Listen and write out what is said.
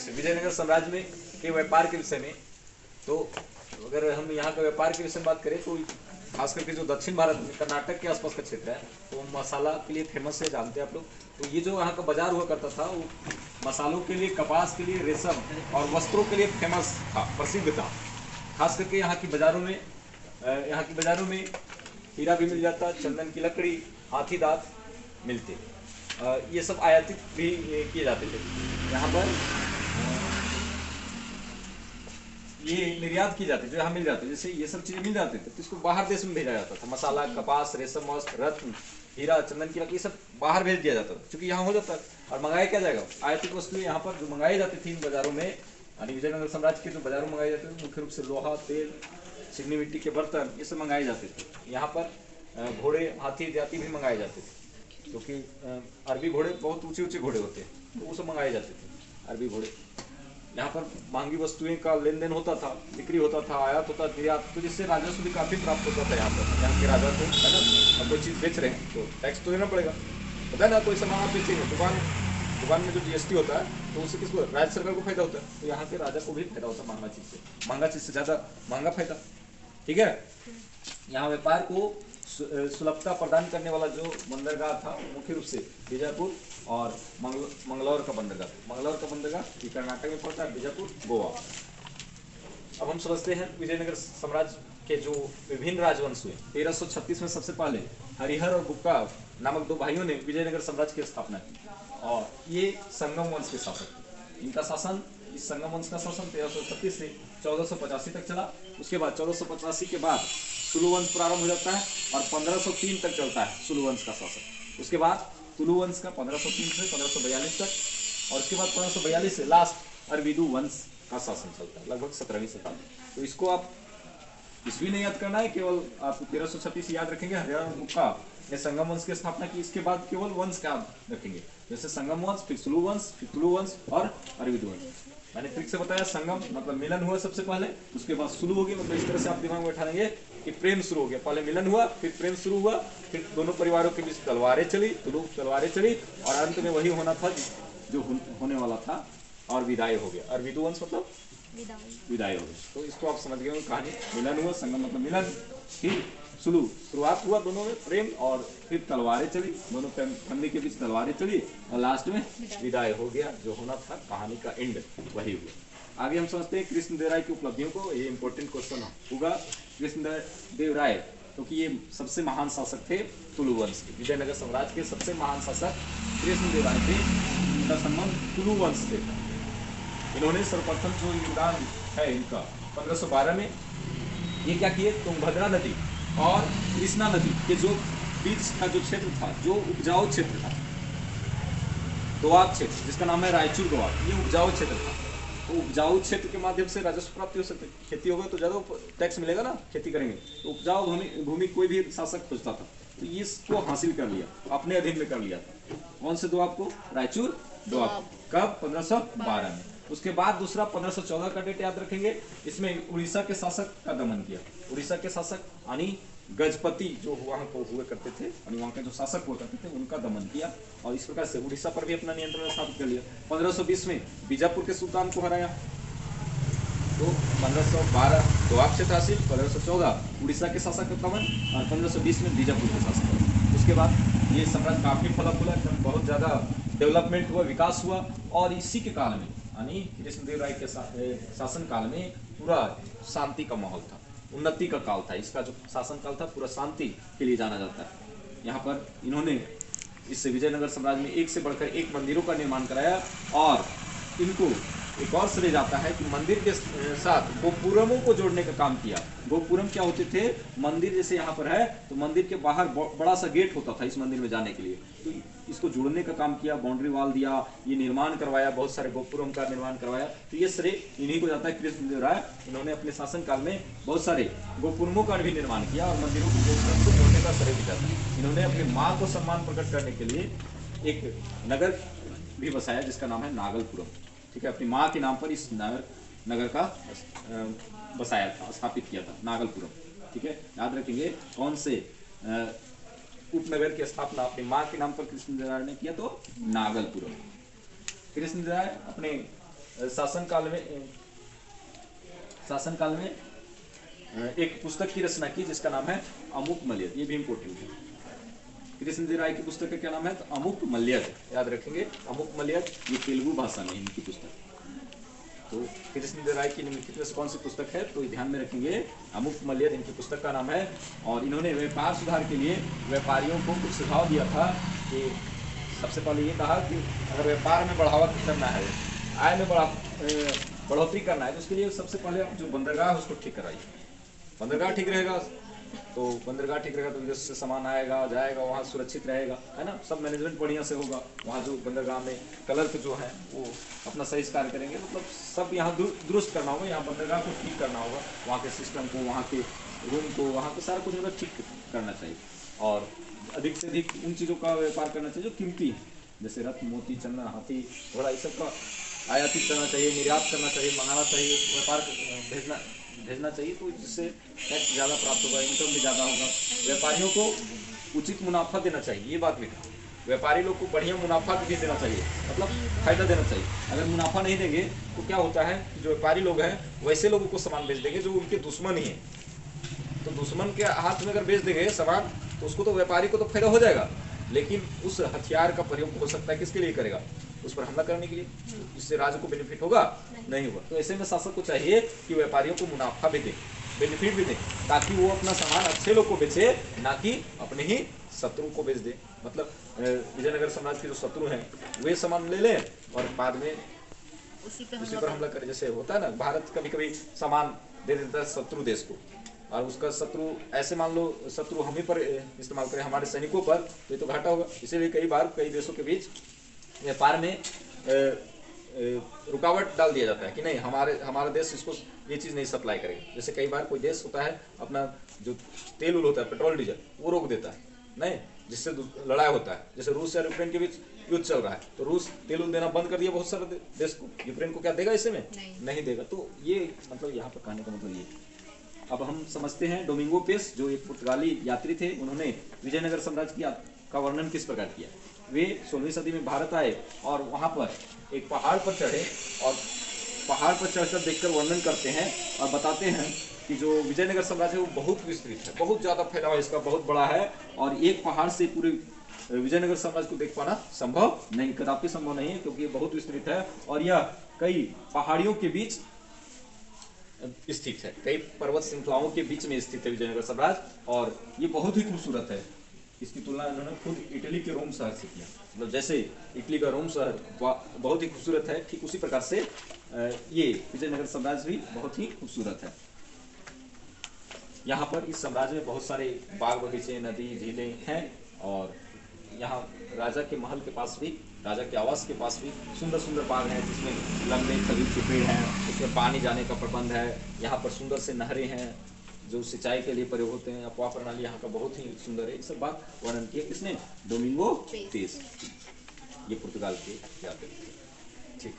विजयनगर साम्राज्य में के व्यापार के विषय में, तो अगर हम यहाँ का व्यापार के विषय में बात करें तो खास करके जो दक्षिण भारत में कर्नाटक के आसपास का क्षेत्र है तो मसाला के लिए फेमस है, जानते हैं आप लोग। तो ये जो यहाँ का बाजार हुआ करता था वो मसालों के लिए, कपास के लिए, रेशम और वस्त्रों के लिए फेमस था, प्रसिद्ध था। खास करके यहाँ की बाजारों में हीरा भी मिल जाता, चंदन की लकड़ी, हाथी दांत मिलते, ये सब आयातित भी किए जाते थे। यहाँ पर ये निर्यात की जाती, जो यहाँ मिल जाते, जैसे ये सब चीजें मिल जाते थे तो इसको बाहर देश में भेजा जाता था। मसाला, कपास, रेशम वस्त्र, रत्न, हीरा, चंदन की लकड़ी, ये सब बाहर भेज दिया जाता था, क्योंकि यहाँ हो जाता है। और मंगाया क्या जाएगा, आयातित वस्तुएं यहाँ पर जो मंगाई जाती थी इन बाजारों में, यानी विजयनगर साम्राज्य के जो बाजारों में मंगाए जाते थे मुख्य रूप से लोहा, तेल, चिकनी मिट्टी के बर्तन, ये सब मंगाए जाते थे। यहाँ पर घोड़े, हाथी इत्यादि भी मंगाए जाते थे, क्योंकि अरबी घोड़े बहुत ऊंचे ऊंचे घोड़े होते हैं, तो वो सब मंगाए जाते थे अरबी घोड़े। यहाँ पर महंगी वस्तुएं का लेन देन होता था, बिक्री होता था, आयात होता, निर्यात, तो जिससे राजस्व भी काफी प्राप्त होता था। यहाँ पर यहाँ के राजा को, है ना, अब कोई चीज बेच रहे हैं तो टैक्स तो देना पड़ेगा, पता है ना। कोई सामान आप बेचेंगे, दुकान में जो जीएसटी होता है तो उससे किसको, राज्य सरकार को फायदा होता है। तो यहाँ के राजा को भी फायदा होता है महंगा चीज से ज्यादा महंगा फायदा, ठीक है। यहाँ व्यापार को सुलभता प्रदान करने वाला जो बंदरगाह था मुख्य रूप से बीजापुर और मंगलौर का बंदरगाह ये कर्नाटक में पड़ता है, बीजापुर गोवा। अब हम समझते हैं विजयनगर साम्राज्य के जो विभिन्न राजवंश हुए। 1336 में सबसे पहले हरिहर और बुक्का नामक दो भाइयों ने विजयनगर साम्राज्य की स्थापना की, और ये संगम वंश के शासक थे। इनका शासन, इस संगम वंश का शासन 1336 से 1485 तक चला। उसके बाद 1485 के बाद तुलु वंश प्रारंभ हो जाता है और 1503 तक चलता है तुलु वंश का शासन। उसके बाद तुलु वंश का 1503 से 1542 तक, और उसके बाद 1542 से लास्ट अरविदु वंश का शासन चलता है, लगभग 17वीं शताब्दी। तो इसको आप ईस्वी नहीं याद करना है, केवल आप 1336 याद रखेंगे, हरिहर और बुक्का ने संगम वंश की स्थापना की। इसके बाद केवल वंश का रखेंगे, जैसे संगम वंश, फिर तुलु वंश और अरविदु वंश। मैंने ट्रिक से बताया, संगम मतलब मिलन हुआ सबसे पहले, उसके बाद शुरू हो गया, मतलब इस तरह से आप दिमाग में बैठा लेंगे कि प्रेम शुरू हो गया, पहले मिलन हुआ, फिर प्रेम शुरू हुआ, फिर दोनों परिवारों के बीच तलवारें चली, और अंत में वही होना था जो होने वाला था, और विदाई हो गया। अरविदु वंश मतलब विदाई हो गई। तो इसको आप समझ गए कहानी, मिलन हुआ, संगम मतलब मिलन, फिर शुरुआत हुआ दोनों में प्रेम, और फिर तलवारें चली, दोनों फैमिली के बीच तलवारें चली, और लास्ट में विदाई हो गया। जो होना था कहानी का एंड वही हुआ। आगे हम समझते हैं कृष्णदेव राय की उपलब्धियों को। ये इंपॉर्टेंट क्वेश्चन होगा। कृष्णदेव राय, क्योंकि ये सबसे महान शासक थे तुलु वंश के, विजयनगर साम्राज्य के सबसे महान शासक कृष्णदेव राय थे। इनका संबंध तुलु वंश से था। इन्होंने सर्वप्रथम जो योगदान है इनका 1512 में, ये क्या किए, तुंगभद्रा नदी और कृष्णा नदी के जो बीच का जो क्षेत्र था, जो उपजाऊ क्षेत्र था, दोआब क्षेत्र जिसका नाम है रायचूर दोआब, ये उपजाऊ क्षेत्र था। तो उपजाऊ क्षेत्र के माध्यम से राजस्व प्राप्ति हो सकती है। खेती होगा तो ज्यादा टैक्स मिलेगा ना, खेती करेंगे तो उपजाऊ भूमि कोई भी शासक खोजता था, तो इसको हासिल कर लिया, अपने अधीन में कर लिया था। कौन से दोआब को, रायचूर दोआब। कब, 1512 में। उसके बाद दूसरा 1514 का डेट याद रखेंगे, इसमें उड़ीसा के शासक का दमन किया। उड़ीसा के शासक यानी गजपति जो वहां को हुए करते थे, यानी वहां के जो शासक हुआ करते थे, उनका दमन किया, और इस प्रकार से उड़ीसा पर भी अपना नियंत्रण स्थापित कर लिया। 1520 में बीजापुर के सुल्तान को हराया। तो 1512 दोआब क्षेत्र हासिल, 1514 उड़ीसा के शासक का दमन, और 1520 में बीजापुर के शासक। उसके बाद ये साम्राज्य काफी फला फूला, बहुत ज्यादा डेवलपमेंट हुआ, विकास हुआ, और इसी के काल में यानी कृष्णदेव राय के शासन काल में पूरा शांति का माहौल था, उन्नति का काल था। इसका जो शासन काल था पूरा शांति के लिए जाना जाता है। यहाँ पर इन्होंने इससे विजयनगर साम्राज्य में एक से बढ़कर एक मंदिरों का निर्माण कराया, और इनको एक और श्रेय जाता है कि मंदिर के साथ गोपुरमों को जोड़ने का काम किया। गोपुरम क्या होते थे, मंदिर जैसे यहाँ पर है तो मंदिर के बाहर बड़ा सा गेट होता था इस मंदिर में जाने के लिए, तो इसको जोड़ने का काम किया, बाउंड्री वॉल दिया, ये निर्माण करवाया, बहुत सारे गोपुरम का निर्माण करवाया। तो ये श्रेय इन्हीं को जाता है, कृष्णदेव राय। इन्होंने अपने शासन काल में बहुत सारे गोपुरमों का भी निर्माण किया, और मंदिरों को गोपुरम से जोड़ने का श्रेय भी जाता है। इन्होंने अपनी माँ को सम्मान प्रकट करने के लिए एक नगर भी बसाया जिसका नाम है नागलपुरम, ठीक है। अपनी माँ के नाम पर इस नगर का बसाया था, स्थापित किया था, नागलपुरम, ठीक है। याद रखेंगे कौन से उपनगर की स्थापना अपनी माँ के नाम पर कृष्णदेव राय ने किया, तो नागलपुरम। कृष्णदेव राय अपने शासन काल में एक पुस्तक की रचना की जिसका नाम है अमुक मल्यद। ये भी इम्पोर्टेंट है। कृष्णदेव राय की पुस्तक का क्या नाम है? तो अमुक मल्यद, याद रखेंगे। अमुक मल्यद ये तेलुगु भाषा में इनकी पुस्तक। तो कृष्णदेव राय की निम्नलिखित में से कौन सी पुस्तक है? तो ध्यान में रखेंगे अमुक मल्यद इनकी पुस्तक का नाम है। और इन्होंने व्यापार सुधार के लिए व्यापारियों को कुछ सुझाव दिया था कि सबसे पहले ये कहा कि अगर व्यापार में बढ़ावा करना है, आय में बढ़ोतरी करना है, तो उसके लिए सबसे पहले आप जो बंदरगाह है उसको ठीक कराइए। बंदरगाह ठीक रहेगा तो विदेश से सामान आएगा जाएगा, वहाँ सुरक्षित रहेगा, है ना। सब मैनेजमेंट बढ़िया से होगा। वहाँ जो बंदरगाह में क्लर्क जो है वो अपना सही कार्य करेंगे। मतलब सब यहाँ दुरुस्त करना होगा, यहाँ बंदरगाह को ठीक करना होगा, वहाँ के सिस्टम को, वहाँ के रूम को, वहाँ पे सारा कुछ मतलब ठीक करना चाहिए। और अधिक से अधिक उन चीज़ों का व्यापार करना चाहिए जो कीमती है, जैसे रत्न, मोती, चंदन, हाथी, घोड़ा, ये सब का आयातित करना चाहिए, निर्यात करना चाहिए, मंगाना चाहिए, व्यापार भेजना चाहिए। तो जिससे टैक्स ज़्यादा प्राप्त होगा, इनकम भी ज़्यादा होगा। व्यापारियों को उचित मुनाफा देना चाहिए, ये बात भी कहा। व्यापारी लोग को बढ़िया मुनाफा भी देना चाहिए, मतलब फायदा देना चाहिए। अगर मुनाफा नहीं देंगे तो क्या होता है कि जो व्यापारी लोग हैं वैसे लोगों को सामान बेच देंगे जो उनके दुश्मन ही है। तो दुश्मन के हाथ में अगर बेच देंगे सामान तो उसको तो व्यापारी को तो फायदा हो जाएगा, लेकिन उस हथियार का प्रयोग हो सकता है किसके लिए करेगा? उस पर हमला करने के लिए। इससे राज्य को बेनिफिट होगा? नहीं होगा। तो ऐसे में शासक को चाहिए कि व्यापारियों को मुनाफा भी दे, बेनिफिट भी दे, ताकि वो अपना सामान अच्छे लोग को बेचे, ना कि अपने ही शत्रु को बेच दे। मतलब विजयनगर साम्राज्य के जो शत्रु हैं वे सामान ले लें और बाद में उसी पर हमला करें। जैसे होता है ना, भारत कभी कभी सामान दे देता है शत्रु देश को, और उसका शत्रु ऐसे मान लो शत्रु हम ही पर इस्तेमाल करें, हमारे सैनिकों पर, तो ये तो घाटा होगा। इसीलिए कई बार कई देशों के बीच व्यापार में रुकावट डाल दिया जाता है कि नहीं, हमारा देश इसको ये चीज़ नहीं सप्लाई करेगा। जैसे कई बार कोई देश होता है अपना जो तेल होता है, पेट्रोल डीजल, वो रोक देता है, नहीं, जिससे लड़ाई होता है। जैसे रूस और यूक्रेन के बीच युद्ध चल रहा है, तो रूस तेल देना बंद कर दिया बहुत सारे देश को। यूक्रेन को क्या देगा इससे में? नहीं देगा। तो ये मतलब यहाँ पर कहने का मतलब ये। अब हम समझते हैं डोमिंगो पेस, जो एक पुर्तगाली यात्री थे, उन्होंने विजयनगर साम्राज्य का वर्णन किस प्रकार किया। वे 16वीं सदी में भारत आए और वहाँ पर एक पहाड़ पर चढ़े और पहाड़ पर चढ़कर देखकर वर्णन करते हैं और बताते हैं कि जो विजयनगर साम्राज्य है वो बहुत विस्तृत है, बहुत ज़्यादा फैला हुआ, इसका बहुत बड़ा है, और एक पहाड़ से पूरे विजयनगर साम्राज्य को देख पाना संभव नहीं, कदापि संभव नहीं है, क्योंकि ये बहुत विस्तृत है और यह कई पहाड़ियों के बीच स्थित है, कई पर्वत श्रृंखलाओं के बीच में स्थित है विजयनगर साम्राज्य, और ये बहुत ही खूबसूरत है। इसकी तुलना इन्होंने खुद इटली के रोम शहर से किया। मतलब जैसे इटली का रोम शहर बहुत ही खूबसूरत है, ठीक उसी प्रकार से ये विजयनगर साम्राज्य भी बहुत ही खूबसूरत है। यहाँ पर इस साम्राज्य में बहुत सारे बाग बगीचे, नदी, झीलें हैं, और यहाँ राजा के महल के पास भी, राजा के आवास के पास भी सुंदर सुंदर बाग हैं, जिसमें लंबे खजूर के पेड़ हैं, उसमें पानी जाने का प्रबंध है। यहाँ पर सुंदर से नहरें हैं जो सिंचाई के लिए प्रयोग होते हैं। अफवाह प्रणाली यहाँ का बहुत ही सुंदर है। ये सब बात वर्णन किया किसने? डोमिंगो पेस, ये पुर्तगाल के यात्री थे। ठीक।